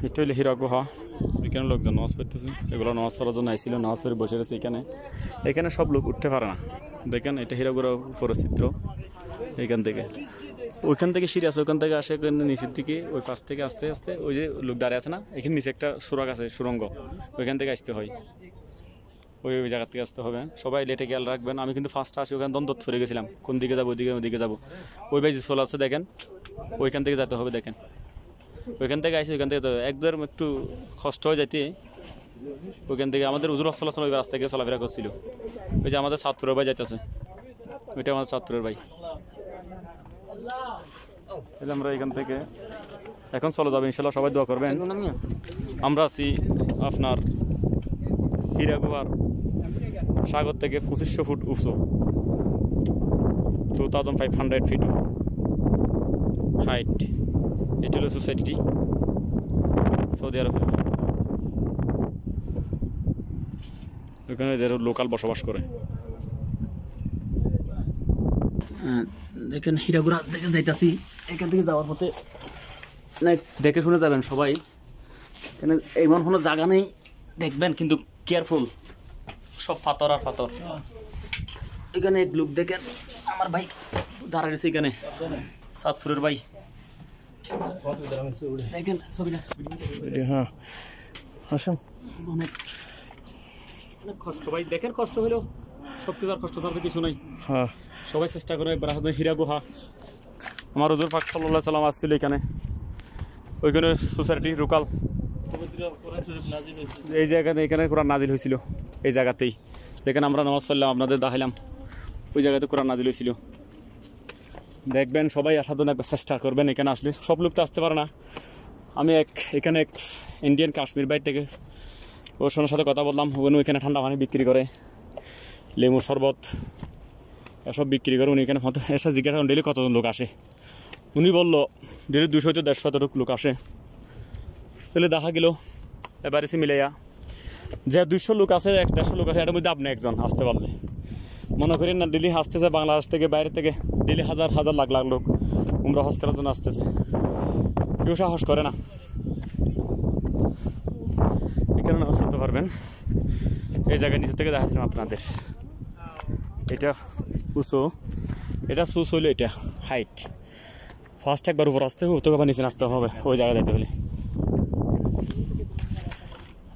এটা হলো হীরা গুহা। এখানে লোকজন নামাজ পড়তেছে, এগুলো নামাজ পড়ার জন্য আইছিল, নামাজ পড়ে বসে রয়েছে এখানে। এখানে সব লোক উঠতে পারে না। দেখেন এটা হীরা গুহার উপরের চিত্র। এখান থেকে ওইখান থেকে সিঁড়ি আছে, ওখান থেকে আসে নিচের দিকে, ওই পাশ থেকে আস্তে আস্তে ওই যে লোক দাঁড়িয়ে আছে না, এখানে নিচে একটা সুরঙ্গ আছে, সুরঙ্গ, ওইখান থেকে আসতে হয়, ওই জায়গা থেকে আসতে হবে। সবাই লেটে খেয়াল রাখবেন। আমি কিন্তু ফার্স্ট আসি, ওখানে দ্বন্দ্ব ফিরে গেছিলাম, কোন দিকে যাবো, ওইদিকে যাবো। ওই ভাই যে চলে আছে দেখেন, ওইখান থেকে যেতে হবে। দেখেন ওইখান থেকে আসি, ওইখান থেকে একদম একটু কষ্ট হয়ে যাইতে। ওইখান থেকে আমাদের হুজুর সাল্লাল্লাহু আলাইহি ওই রাস্তা থেকে চলাফেরা করছিল। ওই যে আমাদের ছাত্রের ভাই যাইতেছে, ওইটা আমাদের ছাত্রের ভাই। তাহলে আমরা এখান থেকে এখন চলে যাবো ইনশাল্লাহ, সবাই দোয়া করবেন। আমরা আছি আপনার হীরা গুহার সাগর থেকে 2500 ফুট উঁচু, 2500 ফিট হাইট। এটি হলো সোসাইটি সৌদি আরবের। ওখানে যারা লোকাল বসবাস করে। দেখেন হীরাগুড়া দেখে যাইতাছি, এখান থেকে যাওয়ার পথে দেখে শুনে যাবেন সবাই। এখানে এমন কোনো জায়গা নেই, দেখবেন কিন্তু কেয়ারফুল, সব পাথর আর পাথর। এখানে এক লোক দেখেন, আমার ভাই দাঁড়া গেছে এখানে, সাতপুরের ভাই। দেখেন ছবিটা, হ্যাঁ অনেক অনেক কষ্ট ভাই। দেখেন কষ্ট হইলেও সব কিছু আর কষ্ট ছাড়া কিছু নাই। হ্যাঁ সবাই চেষ্টা করে একবার আসলে হীরা গুহা। আমার হুজুর পাক সাল্লাল্লাহু আলাইহি সাল্লাম আসছিল এখানে, ওইখানে সোসাইটি রুকাল এই জায়গাতে, এখানে কোরআন নাজিল হয়েছিল এই জায়গাতেই। যেখানে আমরা নামাজ পড়লাম, আপনাদের দেখাইলাম, ওই জায়গাতে কোরআন নাজিল হয়েছিল। দেখবেন সবাই আসার জন্য একবার চেষ্টা করবেন। এখানে আসলে সব লোক তো আসতে পারে না। আমি এখানে এক ইন্ডিয়ান কাশ্মীর বাইর থেকে ওর সাথে কথা বললাম। উনি এখানে ঠান্ডা পানি বিক্রি করে, লেবু শরবত এসব বিক্রি করে। উনি এখানে এসে জিজ্ঞাসা করেন ডেলি কতজন লোক আসে। উনি বললো ডেলি 200 থেকে 150 লোক আসে। তাহলে দেখা গেল এবার এসে মিলাইয়া যে 200 লোক আছে, 150 লোক আছে, এটার মধ্যে আপনি একজন আসতে পারলে। মনে করেন না ডেলি আসতেছে বাংলাদেশ থেকে, বাইরে থেকে ডেলি হাজার হাজার লাখ লাখ লোক উমরা হজ করার জন্য আসতেছে। কেউ সাহস করে না। এখানে নামাজ পড়তে পারবেন। এই জায়গায় নিচে থেকে দেখাচ্ছিলাম আপনাদের, এটা উঁচু, এটা সুস হইলো, এটা হাইট। ফার্স্ট একবার উপর আসতে হবে, তোকে আবার নিচে আসতে হবে ওই জায়গায় যাইতে হলে।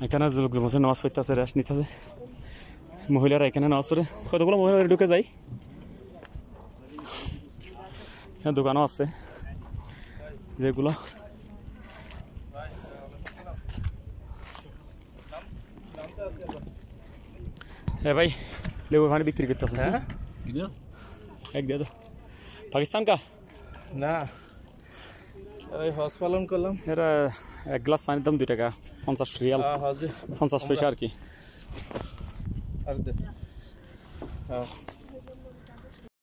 এখানে লোকজন নামাজ পড়তে আছে, রেস্ট নিতে আছে। মহিলারা এখানে নামাজ পড়ে, কতগুলো মহিলা ঢুকে যায়। এখানে দোকানও আছে যেগুলো। হ্যাঁ ভাই লেবু পানি বিক্রি করতেছে। হ্যাঁ এক দিয়ে তো পাকিস্তান কা না, হজ পালন করলাম। এরা এক গ্লাস পানির দাম 2 টাকা 50 রিয়াল, 50 পয়সা আর কি।